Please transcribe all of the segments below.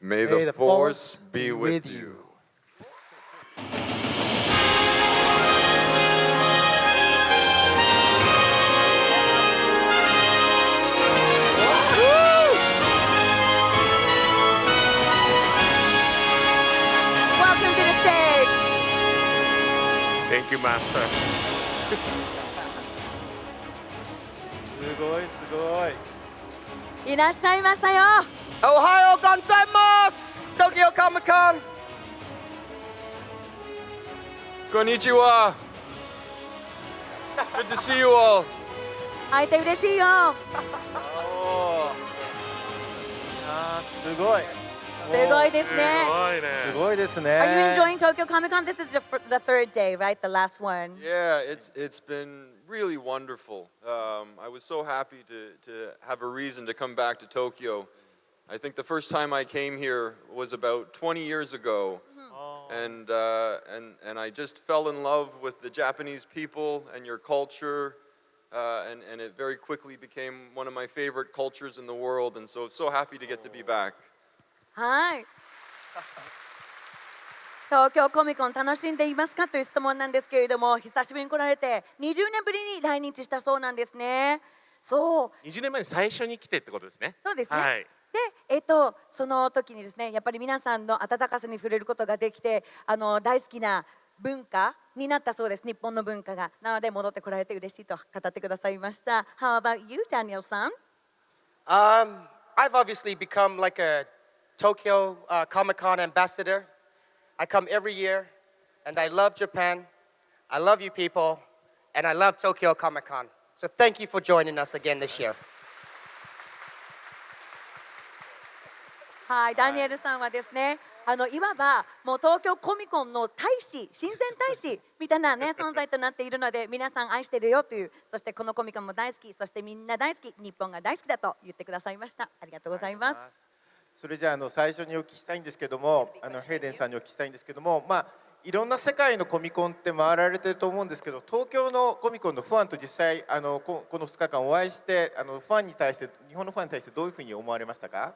May the force be with you. Welcome to the stage. Thank you, Master. すごいすごい。いらっしゃいましたよ。おはようございます。東京コミコン。Konnichiwa. Good to see you all. 会えて嬉しいよ。おーすごい。すごいですね。すごいですね。 Are you enjoying Tokyo Comic Con? This is the third day, right? The last one. Yeah, it's been really wonderful. I was so happy to have a reason to come back to Tokyo. I think the first time I came here was about 20 years ago, and I just fell in love with the Japanese people and your culture, and it very quickly became one of my favorite cultures in the world. And so happy to get to be back. はい。東京コミコン楽しんでいますかという質問なんですけれども、久しぶりに来られて20年ぶりに来日したそうなんですね。そう。20年前に最初に来てってことですね。そうですね。はい。で、その時にですね、やっぱり皆さんの温かさに触れることができて、大好きな文化になったそうです。日本の文化が。なので戻ってこられて嬉しいと語ってくださいました。How about you, Daniel さん? I've obviously become like a Tokyo Comic Con ambassador. I come every year, and I love Japan. I love you people, and I love Tokyo Comic Con. So thank you for joining us again this year. はい、ダニエルさんはですね、いわばもう東京コミコンの大使、親善大使みたいなね存在となっているので、皆さん愛してるよという、そしてこのコミコンも大好き、そしてみんな大好き、日本が大好きだと言ってくださいました。ありがとうございます。それじゃあ最初にお聞きしたいんですけども、ヘイデンさんにお聞きしたいんですけども、いろんな世界のコミコンって回られてると思うんですけど、東京のコミコンのファンと実際この2日間お会いして、ファンに対して、日本のファンに対してどういうふうに思われましたか？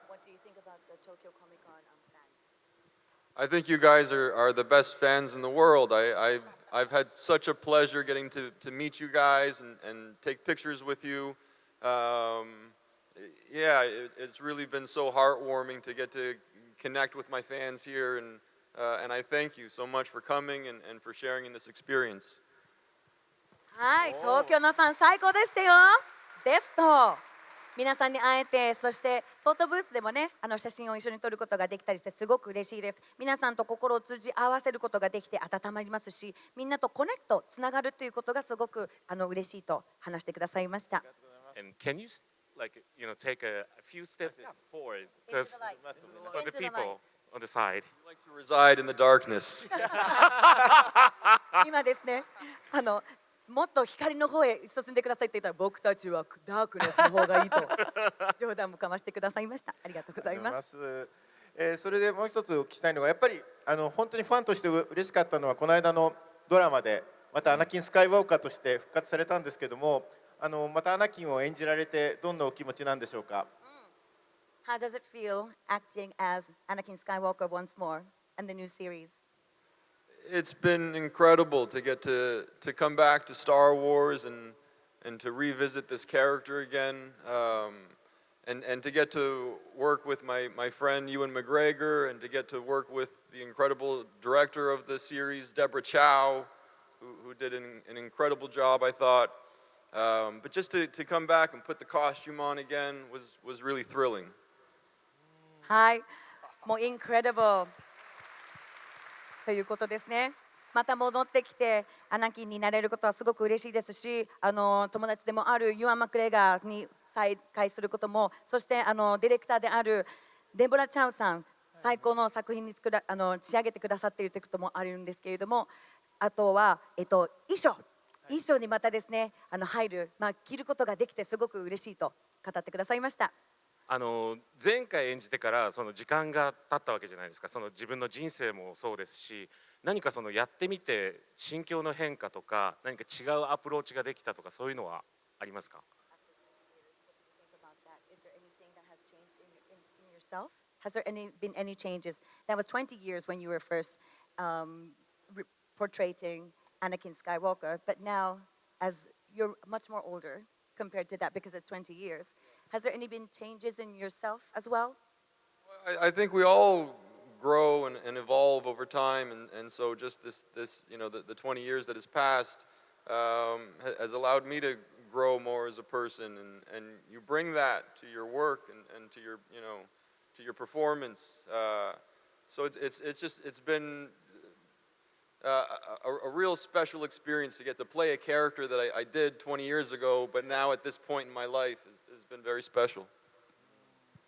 I think you guys are the best fans in the world. I've had such a pleasure getting to meet you guys and take pictures with you. Yeah, it's really been so heartwarming to get to connect with my fans here, and I thank you so much for coming and for sharing in this experience. はい、東京のファン最高でしたよ。ですと。皆さんに会えて、そしてフォトブースでもね、写真を一緒に撮ることができたりしてすごく嬉しいです。皆さんと心を通じ合わせることができて温まりますし、みんなとコネクト、つながるということがすごく嬉しいと話してくださいました。And can you take a few steps forward? Because for the people on the side. I like to reside in the darkness. 今ですね、もっと光の方へ進んでくださいって言ったら、僕たちはダークネスの方がいいと冗談もかましてくださいました。ありがとうございます。それでもう一つお聞きしたいのが、やっぱり本当にファンとして嬉しかったのは、この間のドラマでまたアナキン・スカイウォーカーとして復活されたんですけども、またアナキンを演じられてどんなお気持ちなんでしょうか？ How does it feel acting as Anakin Skywalker once more in the new series? It's been incredible to get to come back to Star Wars and to revisit this character again, and to get to work with my friend Ewan McGregor, and to get to work with the incredible director of the series, Deborah Chow, who did an incredible job, I thought. But just to come back and put the costume on again was really thrilling. はい、もう incredible ということですね。また戻ってきてアナキンになれることはすごく嬉しいですし、友達でもあるユアン・マクレガーに再会することも、そしてディレクターであるデボラ・チャウさん、最高の作品に仕上げてくださっているということもあるんですけれども、あとは、衣装にまたですね入る、着ることができてすごく嬉しいと語ってくださいました。前回演じてからその時間が経ったわけじゃないですか。その自分の人生もそうですし、何かそのやってみて心境の変化とか、何か違うアプローチができたとか、そういうのはありますか？ Has there been any changes? That was 20 years when you were first portraying Anakin Skywalker, but now as you're much more older compared to that because it's 20 years, has there any been changes in yourself as well? I think we all grow and evolve over time, and so just this the 20 years that has passed has allowed me to grow more as a person, and you bring that to your work and to your to your performance. So it's been a real special experience to get to play a character that I did 20 years ago, but now at this point in my life has been very special.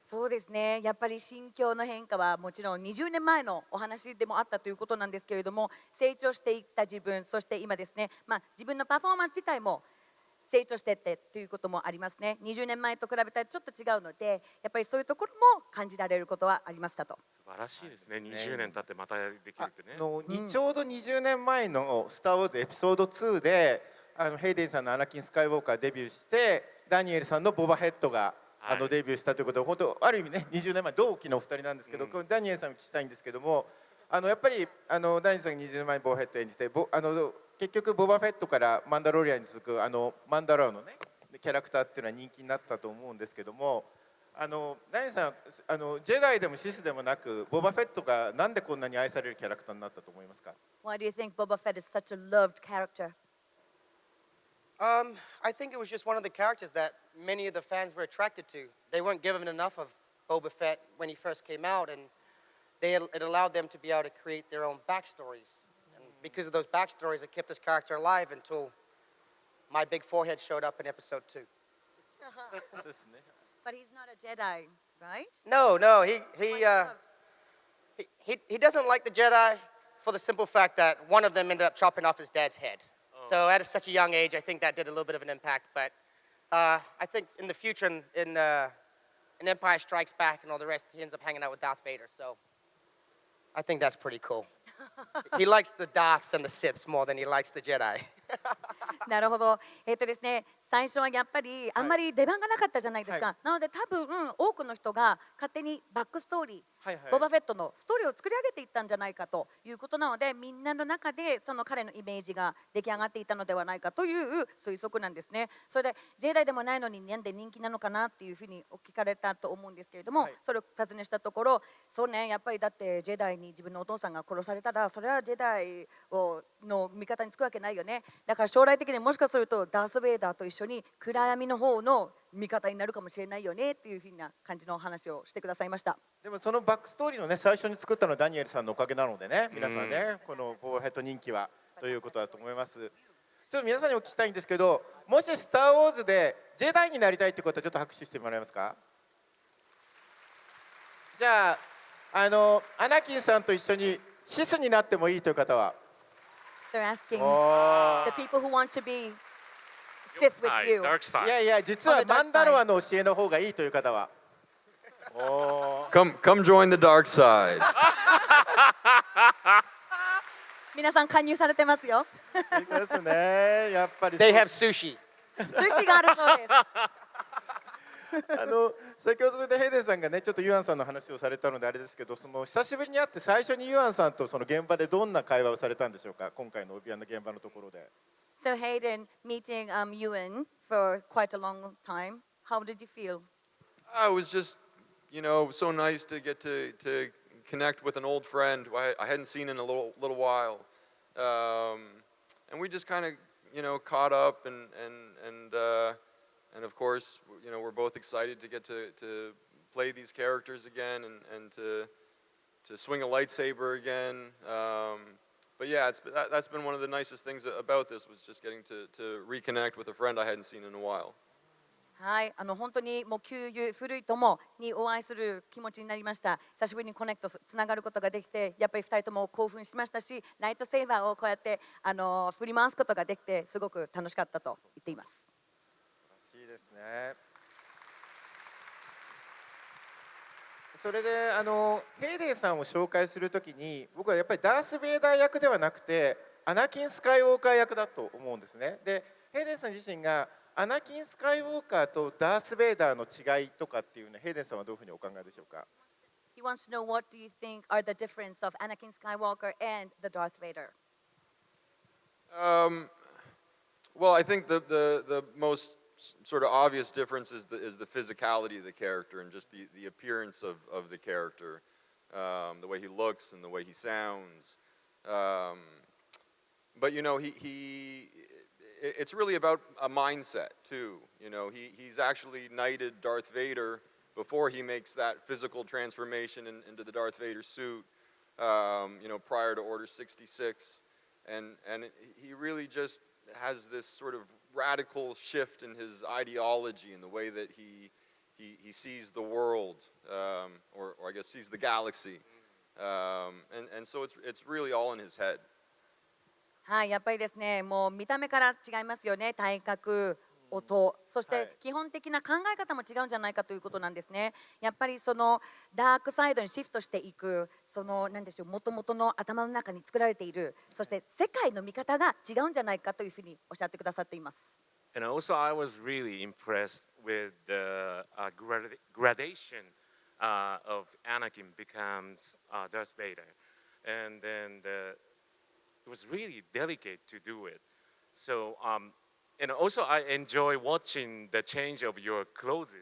そうですね、やっぱり心境の変化はもちろん20年前のお話でもあったということなんですけれども、成長していった自分、そして今ですね、自分のパフォーマンス自体も成長していってということもありますね。20年前と比べたらちょっと違うので、やっぱりそういうところも感じられることはありましたと。素晴らしいですね。20年経ってまたできるってね。ちょうど20年前の「スター・ウォーズ」エピソード2でヘイデンさんのアナキン・スカイウォーカーデビューして、ダニエルさんのボバ・ヘッドがデビューしたということで、本当ある意味ね20年前同期のお二人なんですけど、ダニエルさんに聞きたいんですけども、やっぱりダニエルさんが20年前にボバ・ヘッドを演じて、結局ボバ・フェットからマンダロリアンに続くマンダローのねキャラクターっていうのは人気になったと思うんですけども、ダニエルさんジェダイでもシスでもなくボバ・フェットがなんでこんなに愛されるキャラクターになったと思いますか？ Why do you think Boba Fett is such a loved character? I think it was just one of the characters that many of the fans were attracted to. They weren't given enough of Boba Fett when he first came out, and it allowed them to be able to create their own backstories. And because of those backstories, it kept this character alive until my big forehead showed up in episode 2. But he's not a Jedi, right? No, he doesn't like the Jedi for the simple fact that one of them ended up chopping off his dad's head. So at such a young age, I think that did a little bit of an impact. But I think in the future, in Empire Strikes Back and all the rest, he ends up hanging out with Darth Vader. So I think that's pretty cool. He likes the Darths and the Siths more than he likes the Jedi. なるほど。ですね、最初はやっぱりあんまり出番がなかったじゃないですか。はい、なので多分、多くの人が勝手にバックストーリー、はいはい、ボバフェットのストーリーを作り上げていったんじゃないかということなので、みんなの中でその彼のイメージが出来上がっていたのではないかという推測なんですね。それでジェダイでもないのになんで人気なのかなっていうふうにお聞かれたと思うんですけれども、はい、それを尋ねしたところ、そうね、やっぱりだってジェダイに自分のお父さんが殺されたら、それはジェダイの味方につくわけないよね。だから将来的にもしかするとダース・ベイダーと一緒に暗闇の方の味方になるかもしれないよねっていうふうな感じの話をしてくださいました。でもそのバックストーリーのね最初に作ったのはダニエルさんのおかげなのでね、皆さんね、このボバヘッド人気はということだと思います。ちょっと皆さんにお聞きしたいんですけど、もしスター・ウォーズでジェダイになりたいってことはちょっと拍手してもらえますか？じゃあアナキンさんと一緒にシスになってもいいという方は？ They're asking the people who want to be Sith with you. いやいや、実はマンダロアの教えの方がいいという方はCome join the dark side. 皆さん加入されてますよ。いいですね、やっぱり。They have sushi. 寿司があるそうです。先ほどでヘイデンさんがねちょっとユアンさんの話をされたのであれですけど、その久しぶりに会って最初にユアンさんとその現場でどんな会話をされたんでしょうか、今回のオビアンの現場のところで。So Hayden, meeting Ewan for quite a long time, how did you feel? It was just, so nice to get to connect with an old friend who I hadn't seen in a little while, and we just kind of, caught up and of course, we're both excited to get to play these characters again and to swing a lightsaber again. But yeah, that's been one of the nicest things about this was just getting to reconnect with a friend I hadn't seen in a while. はい、本当にもう旧友古い友にお会いする気持ちになりました。久しぶりにコネクトつながることができて、やっぱり2人とも興奮しましたし、ライトセーバーをこうやって振り回すことができてすごく楽しかったと言っています。素晴らしいですね。それでヘイデンさんを紹介するときに僕はやっぱりダース・ベイダー役ではなくてアナキン・スカイウォーカー役だと思うんですね。でヘイデンさん自身がアナキン・スカイウォーカーとダース・ベイダーの違いとかっていうね、ヘイデンさんはどういうふうにお考えでしょうか？ He He wants to know what do you think are the difference of Anakin Skywalker and the Darth Vader? Well, I think the most sort of obvious difference is the physicality of the character and just the appearance of the character, the way he looks and the way he sounds. But you know, it's really about a mindset too. You know, he's actually knighted Darth Vader before he makes that physical transformation into the Darth Vader suit. You know, prior to Order 66, and he really just has this sort of radical shift in his ideology and the way that he sees the world, or I guess sees the galaxy, and so it's really all in his head. はい、やっぱりですね、もう見た目から違いますよね、体格、音、そして基本的な考え方も違うんじゃないかということなんですね。やっぱりそのダークサイドにシフトしていく、その何でしょう、元々の頭の中に作られている、そして世界の見方が違うんじゃないかというふうにおっしゃってくださっています。And also, I was really impressed with the gradation of Anakin becomes Darth Vader, and then it was really delicate to do it. So, and also I enjoy watching the change of your clothes.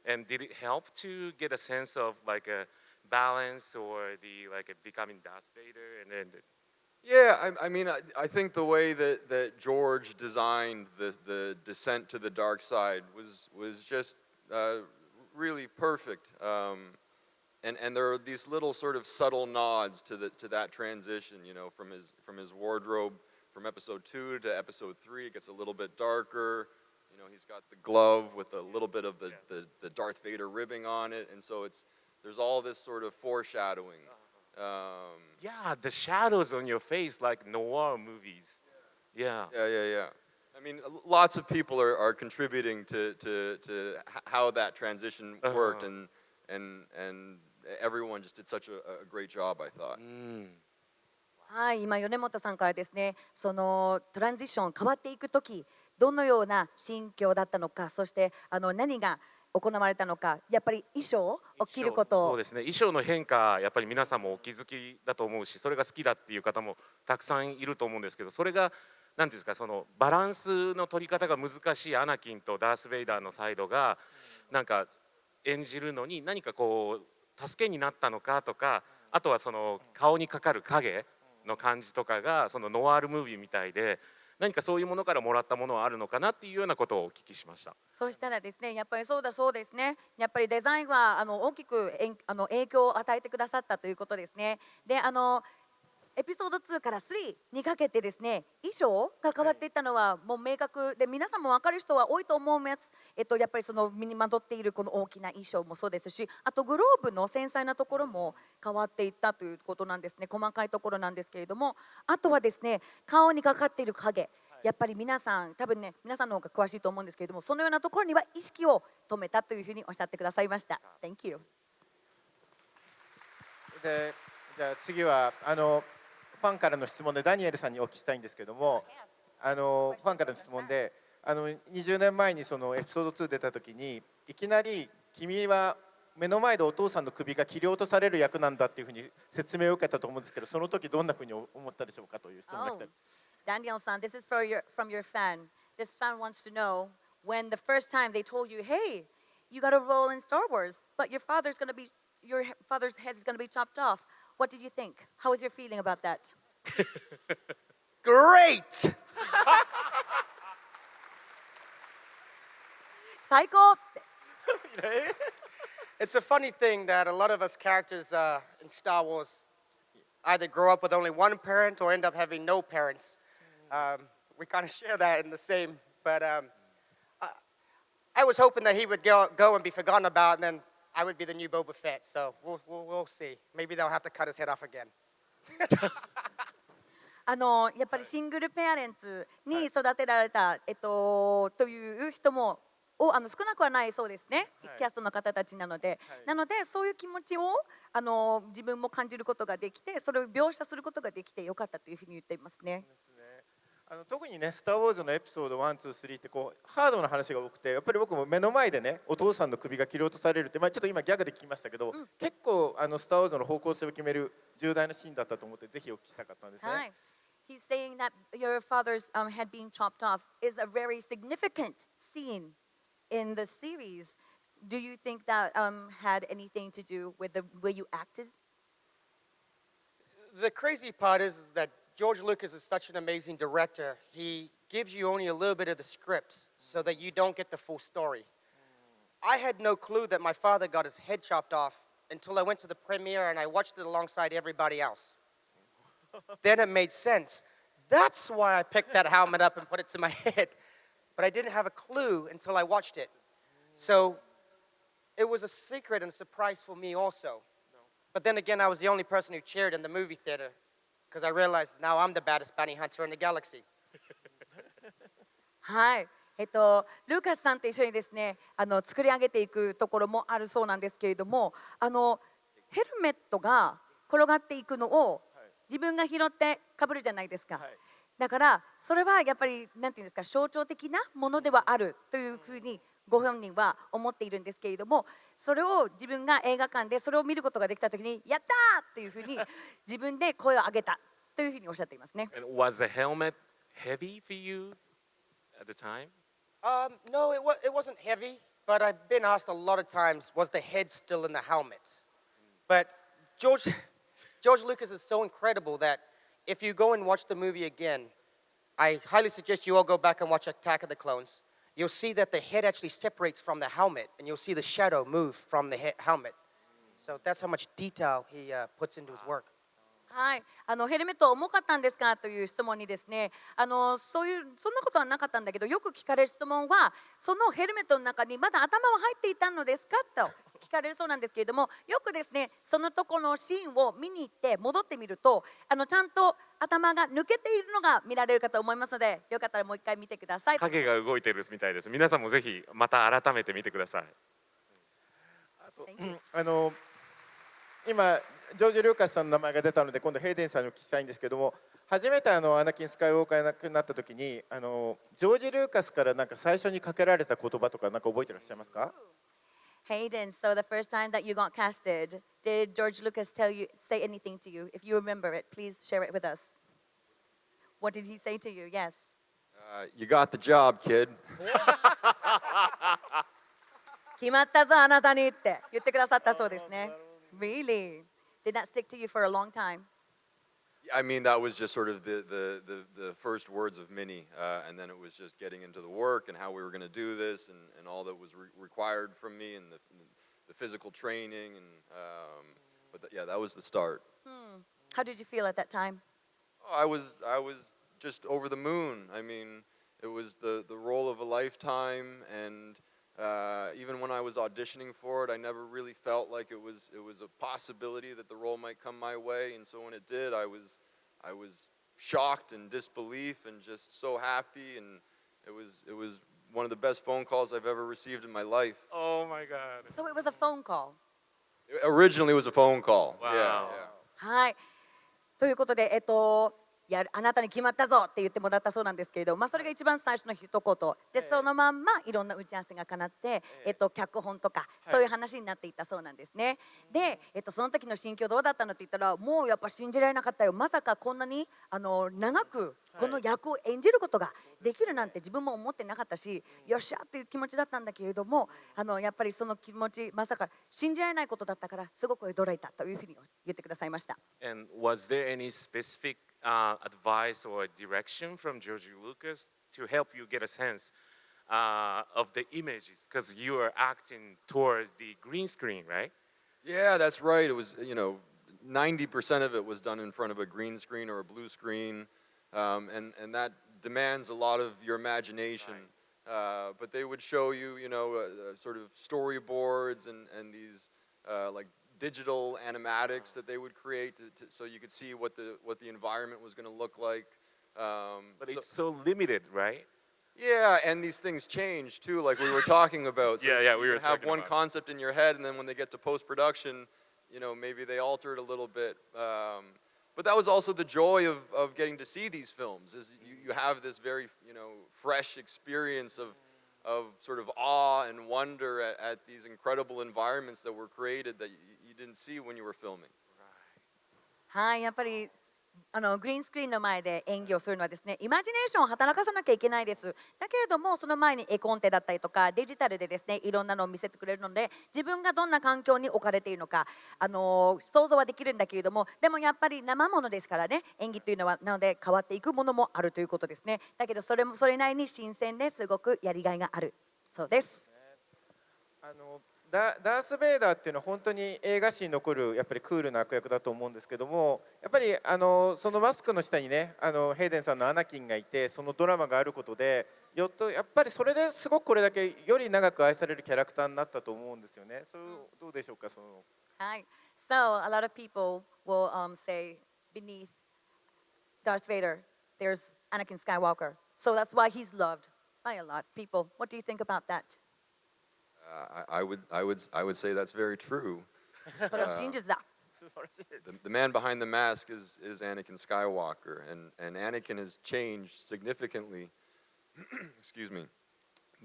And did it help to get a sense of like a balance or the like becoming Darth Vader and then? Yeah, I mean, I think the way that George designed the descent to the dark side was just really perfect. And there are these little sort of subtle nods to that transition, you know, from his wardrobe from episode 2 to episode 3. It gets a little bit darker. You know, he's got the glove with a little bit of the Darth Vader ribbing on it, and so there's all this sort of foreshadowing. Yeah, the shadows on your face like noir movies. Yeah. I mean, lots of people are contributing to how that transition worked, and everyone just did such a great job, I thought. はい、今米本さんからですね、そのトランジション変わっていくとき、どのような心境だったのか、そして何が行われたのか、やっぱり衣装を着ること。そうですね、衣装の変化、やっぱり皆さんもお気づきだと思うし、それが好きだっていう方もたくさんいると思うんですけど、それがなんていうんですか、そのバランスの取り方が難しいアナキンとダース・ベイダーのサイドがなんか演じるのに何かこう助けになったのかとか、あとはその顔にかかる影の感じとかがそのノワールムービーみたいで、何かそういうものからもらったものはあるのかなっていうようなことをお聞きしました。そうしたらですね、やっぱりそうですね、やっぱりデザインは大きく影響を与えてくださったということですね。でエピソード2から3にかけてですね、衣装が変わっていったのはもう明確で、皆さんも分かる人は多いと思います。やっぱりその身にまとっているこの大きな衣装もそうですし、あとグローブの繊細なところも変わっていったということなんですね。細かいところなんですけれども、あとはですね、顔にかかっている影、やっぱり皆さん多分ね、皆さんの方が詳しいと思うんですけれども、そのようなところには意識を止めたというふうにおっしゃってくださいました。Thank you。で、じゃあ次はファンからの質問でダニエルさんにお聞きしたいんですけども、ファンからの質問で20年前にそのエピソード2出た時にいきなり君は目の前でお父さんの首が切り落とされる役なんだっていうふうに説明を受けたと思うんですけど、その時どんなふうに思ったでしょうかという質問が来て。Daniel-san, this is from your fan. This fan wants to know when the first time they told you, "Hey, you got a role in Star Wars, but your father's head is going to be chopped off." What did you think? How was your feeling about that? Great! 最高って。It's a funny thing that a lot of us characters in Star Wars either grow up with only one parent or end up having no parents. We kind of share that in the same, but I was hoping that he would go and be forgotten about, and then I would be the new Boba Fett. So we'll see. Maybe they'll have to cut his head off again. やっぱりシングルペアレンツに育てられた、という人も少なくはないそうですね、キャストの方たちなので、そういう気持ちを自分も感じることができて、それを描写することができてよかったというふうに言っていますね。特にね、スター・ウォーズのエピソード1、2、3ってこうハードな話が多くて、やっぱり僕も目の前でね、お父さんの首が切り落とされるって、まあ、ちょっと今ギャグで聞きましたけど、結構スター・ウォーズの方向性を決める重大なシーンだったと思って、ぜひお聞きしたかったんですね。はい。He's saying that your father's head being chopped off is a very significant scene in the series. Do you think that had anything to do with the way you acted? The crazy part is that George Lucas is such an amazing director. He gives you only a little bit of the script so that you don't get the full story. I had no clue that my father got his head chopped off until I went to the premiere and I watched it alongside everybody else. Then it made sense. That's why I picked that helmet up and put it to my head. But I didn't have a clue until I watched it. So it was a secret and a surprise for me also. But then again, I was the only person who cheered in the movie theater because I realized now I'm the baddest bounty hunter in the galaxy. はい。ルーカスさんと一緒にですね、作り上げていくところもあるそうなんですけれども、ヘルメットが転がっていくのを自分が拾ってかぶるじゃないですか。だからそれはやっぱりなんていうんですか、象徴的なものではあるというふうにご本人は思っているんですけれども、それを自分が映画館でそれを見ることができたときにやったーっていうふうに自分で声を上げたというふうにおっしゃっていますね。And was the helmet heavy for you at the time? No, it wasn't heavy, but I've been asked a lot of times, was the head still in the helmet? But George Lucas is so incredible that if you go and watch the movie again, I highly suggest you all go back and watch Attack of the Clones. You'll see that the head actually separates from the helmet, and you'll see the shadow move from the helmet. So that's how much detail he puts into his work. はい、ヘルメット重かったんですかという質問にですね、そんなことはなかったんだけど、よく聞かれる質問は、そのヘルメットの中にまだ頭は入っていたのですかと聞かれるそうなんですけれども、よくですね、そのところのシーンを見に行って戻ってみると、ちゃんと頭が抜けているのが見られるかと思いますので、よかったらもう一回見てください。影が動いてるみたいです。皆さんもぜひまた改めて見てください。今ジョージ・ルーカスさんの名前が出たので、今度ヘイデンさんにお聞きしたいんですけども、初めてアナキン・スカイウォーカーが亡くなった時にジョージ・ルーカスからなんか最初にかけられた言葉とかなんか覚えてらっしゃいますか？ Hayden, so the first time that you got casted, did George Lucas say anything to you? If you remember it, please share it with us. What did he say to you? Yes. You got the job, kid. 決まったぞあなたにって言ってくださったそうですね。Really? Did that stick to you for a long time? I mean, that was just sort of the first words of many, and then it was just getting into the work and how we were going to do this and all that was required from me and the physical training yeah, that was the start. How did you feel at that time? I was just over the moon. I mean, it was the role of a lifetime, and even when I was auditioning for it, I never really felt like it was a possibility that the role might come my way. And so when it did, I was shocked and disbelief and just so happy. And it was one of the best phone calls I've ever received in my life. Oh my God. So it was a phone call. Originally, it was a phone call. Wow. Yeah. はい。ということで、あなたに決まったぞって言ってもらったそうなんですけれど、それが一番最初の一言で、そのまんまいろんな打ち合わせがかなって、脚本とかそういう話になっていったそうなんですね。で、その時の心境どうだったのって言ったら、もうやっぱ信じられなかったよ。まさかこんなに長くこの役を演じることができるなんて自分も思ってなかったし、よっしゃっていう気持ちだったんだけれども、やっぱりその気持ち、まさか信じられないことだったからすごく驚いたというふうに言ってくださいました。And was there any specific advice or direction from George Lucas to help you get a sense of the images? Because you are acting towards the green screen, right? Yeah, that's right. It was, 90% of it was done in front of a green screen or a blue screen, and that demands a lot of your imagination. But they would show you, sort of storyboards and these like digital animatics that they would create so you could see what the environment was going to look like. But it's so limited, right? Yeah, and these things change too, like we were talking about. So Yeah, we were you have talking one about. concept in your head, and then when they get to post-production, maybe they alter it a little bit. but that was also the joy of getting to see these films. Is you have this very fresh experience of sort of awe and wonder at these incredible environments that were created that you didn't see when you were filming. はい、やっぱりグリーンスクリーンの前で演技をするのはですね、イマジネーションを働かさなきゃいけないです。だけれども、その前に絵コンテだったりとかデジタルでですね、いろんなのを見せてくれるので、自分がどんな環境に置かれているのか想像はできるんだけれども、でもやっぱり生ものですからね、演技というのはなので変わっていくものもあるということですね。だけどそれなりに新鮮ですごくやりがいがあるそうです。ダース・ベイダーっていうのは本当に映画史に残るやっぱりクールな悪役だと思うんですけども、やっぱりそのマスクの下にねヘイデンさんのアナキンがいて、そのドラマがあることでやっぱりそれですごくこれだけより長く愛されるキャラクターになったと思うんですよね。どうでしょうかはい。So a lot of people will say beneath Darth Vader there's Anakin Skywalker. So that's why he's loved by a lot of people. What do you think about that? I would say that's very true. それは真実だ。The man behind the mask is Anakin Skywalker, and Anakin has changed significantly. Excuse me,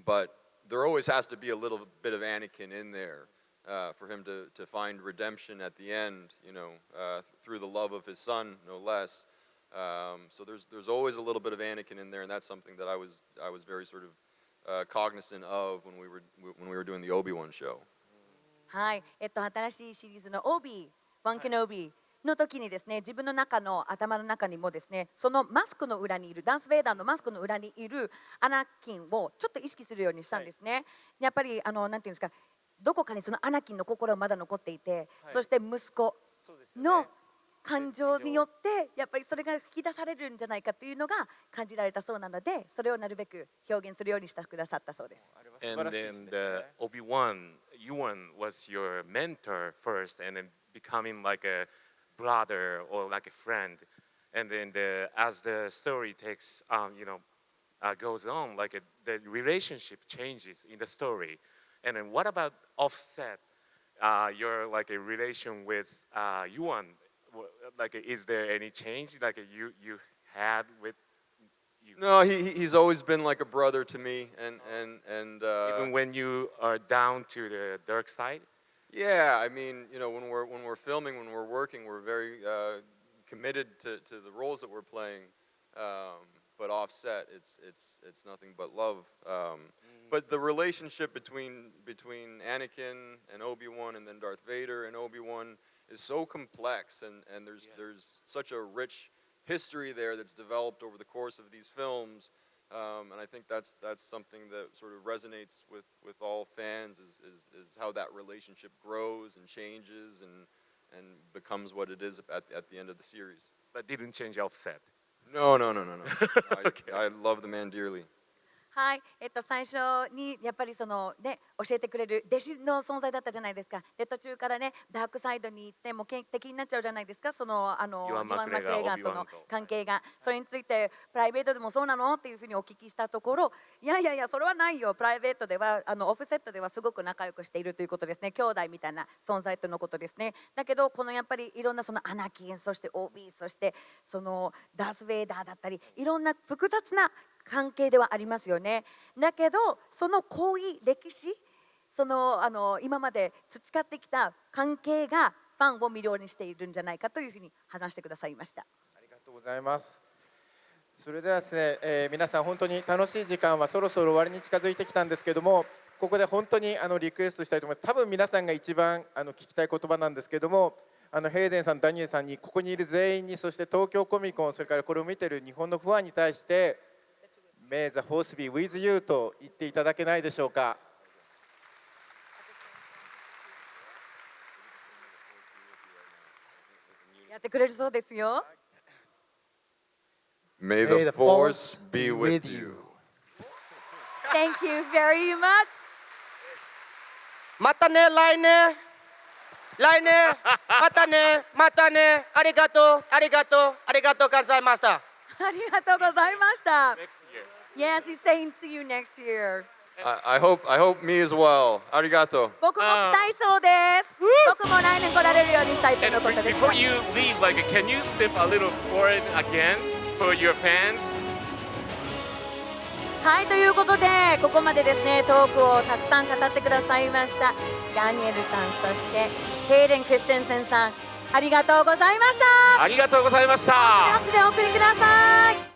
but there always has to be a little bit of Anakin in there for him to find redemption at the end. Through the love of his son, no less. So there's always a little bit of Anakin in there, and that's something that I was very sort of.cognizant of when we were doing the Obi-Wan show. はい、新しいシリーズのオビー、ワンケノビーの時にですね、自分の頭の中にもですね、そのマスクの裏にいるダース・ベイダーのマスクの裏にいるアナキンをちょっと意識するようにしたんですね。やっぱりなんていうんですか、どこかにそのアナキンの心はまだ残っていて、そして息子の感情によってやっぱりそれが吹き出されるんじゃないかというのが感じられたそうなので、それをなるべく表現するようにしてくださったそうです。And then Obi-Wan, Ewan was your mentor first, and then becoming like a brother or like a friend. And then as the story takes, goes on, like the relationship changes in the story. And then what about Offset? Your like a relation with Ewan.Like, is there any change like you had with you? No, he's always been like a brother to me, and Even when you are down to the dark side. Yeah, I mean, when we're filming, when we're working, we're very committed to the roles that we're playing. But offset, it's nothing but love. But the relationship between Anakin and Obi-Wan, and then Darth Vader and Obi-Wan.is so complex, and there's such a rich history there that's developed over the course of these films, and I think that's something that sort of resonates with all fans is how that relationship grows and changes and becomes what it is at the end of the series. But didn't change Offset. No. Okay. I love the man dearly.はい、最初にやっぱり教えてくれる弟子の存在だったじゃないですか。で途中からねダークサイドに行っても敵になっちゃうじゃないですか。イワン・マクレガーとの関係が、それについてプライベートでもそうなのっていうふうにお聞きしたところ、いやそれはないよ。プライベートではオフセットではすごく仲良くしているということですね。兄弟みたいな存在とのことですね。だけどこのやっぱりいろんなアナキン、そしてオビー、そしてダース・ベイダーだったり、いろんな複雑な関係ではありますよね。だけどその行為、歴史、今まで培ってきた関係がファンを魅了にしているんじゃないかというふうに話してくださいました。ありがとうございます。それではですね、皆さん本当に楽しい時間はそろそろ終わりに近づいてきたんですけども、ここで本当にリクエストしたいと思います。多分皆さんが一番聞きたい言葉なんですけども、ヘイデンさん、ダニエルさんに、ここにいる全員に、そして東京コミコン、それからこれを見ている日本のファンに対してMay the force be with you と言っていただけないでしょうか。やってくれるそうですよ。May the force be with you. Thank you very much. またね、来年またね、ありがとうございました。ありがとうございました。Next year. Yes, he's saying to you next year. I hope me as well. ありがとう。僕も期待そうです。僕も来年来られるようにしたいとの And ことでした。 before you leave, like, can you step a little forward again for your fans? はい、ということでここまでですねトークをたくさん語ってくださいましたダニエルさん、そしてヘイデン・クリステンセンさん、ありがとうございました。ありがとうございました。拍手でお送りください。